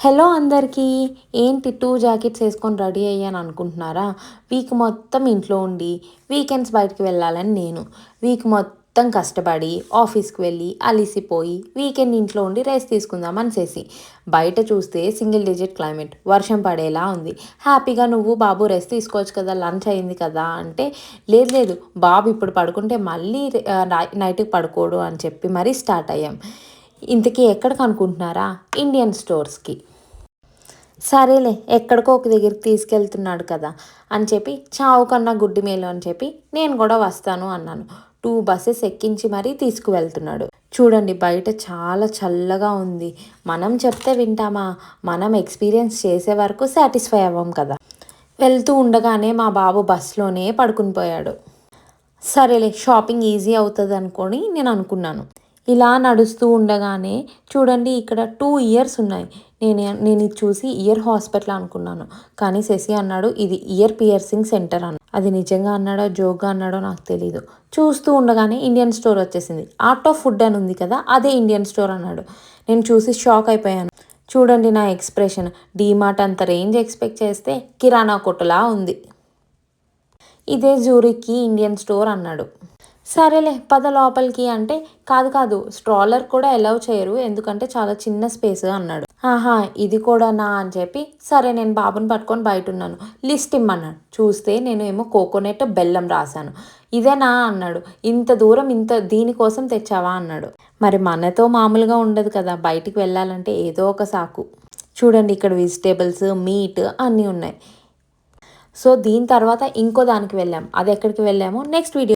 Hello అందరికీ. ఏంటి 2 jackets వేసుకొని రెడీ అయ్యాను అనుకుంటున్నారా? వీక్ మొత్తం ఇంట్లో ఉండి వీకెండ్స్ బయటికి వెళ్ళాలని నేను. వీక్ మొత్తం కష్టపడి ఆఫీస్కి వెళ్ళి అలిసిపోయి వీకెండ్ ఇంట్లో ఉండి రెస్ట్ తీసుకుందామని చేసి బయట చూస్తే సింగిల్ డిజిట్ క్లైమేట్, వర్షం పడేలా ఉంది. హ్యాపీగా నువ్వు బాబు రెస్ట్ తీసుకోవచ్చు కదా, లంచ్ అయింది కదా అంటే లేదు లేదు బాబు ఇప్పుడు పడుకుంటే మళ్ళీ నైట్కి పడుకోడు అని చెప్పి మరీ స్టార్ట్ అయ్యాం. ఇంతకీ ఎక్కడికి అనుకుంటున్నారా? ఇండియన్ స్టోర్స్కి. సరేలే ఎక్కడికో ఒక దగ్గరికి తీసుకెళ్తున్నాడు కదా అని చెప్పి చావు కన్నా గుడ్డి మేలు అని చెప్పి నేను కూడా వస్తాను అన్నాను. 2 బస్సెస్ ఎక్కించి మరీ తీసుకువెళ్తున్నాడు. చూడండి బయట చాలా చల్లగా ఉంది. మనం చెప్తే వింటామా? మనం ఎక్స్పీరియన్స్ చేసే వరకు సాటిస్ఫై అవ్వం కదా. వెళ్తూ ఉండగానే మా బాబు బస్లోనే పడుకుని పోయాడు. సరేలే షాపింగ్ ఈజీ అవుతుంది అనుకొని నేను అనుకున్నాను. ఇలా నడుస్తూ ఉండగానే చూడండి ఇక్కడ 2 ఇయర్స్ ఉన్నాయి. నేను ఇది చూసి ఇయర్ హాస్పిటల్ అనుకున్నాను. కానీ శశి అన్నాడు ఇది ఇయర్ పియర్సింగ్ సెంటర్ అని. అది నిజంగా అన్నాడో జోక్గా అన్నాడో నాకు తెలీదు. చూస్తూ ఉండగానే ఇండియన్ స్టోర్ వచ్చేసింది. ఆర్ట్ ఆఫ్ ఫుడ్ అని ఉంది కదా, అదే ఇండియన్ స్టోర్ అన్నాడు. నేను చూసి షాక్ అయిపోయాను. చూడండి నా ఎక్స్ప్రెషన్. డీమార్ట్ అంత రేంజ్ ఎక్స్పెక్ట్ చేస్తే కిరాణా కొట్టులా ఉంది. ఇదే జూరిక్కి ఇండియన్ స్టోర్ అన్నాడు. సరేలే పద లోపలికి అంటే కాదు కాదు స్ట్రాలర్ కూడా అలౌ చేయరు ఎందుకంటే చాలా చిన్న స్పేస్ అన్నాడు. ఆహా ఇది కూడానా అని చెప్పి సరే నేను బాబుని పట్టుకొని బయట ఉన్నాను. లిస్ట్ ఇమ్మన్నాడు. చూస్తే నేను ఏమో కోకోనట్ బెల్లం రాశాను. ఇదేనా అన్నాడు. ఇంత దూరం ఇంత దీనికోసం తెచ్చావా అన్నాడు. మరి మనతో మామూలుగా ఉండదు కదా, బయటికి వెళ్ళాలంటే ఏదో ఒక సాకు. చూడండి ఇక్కడ వెజిటేబుల్స్ మీట్ అన్నీ ఉన్నాయి. సో దీని తర్వాత ఇంకో దానికి వెళ్ళాం. అది ఎక్కడికి వెళ్ళామో నెక్స్ట్ వీడియో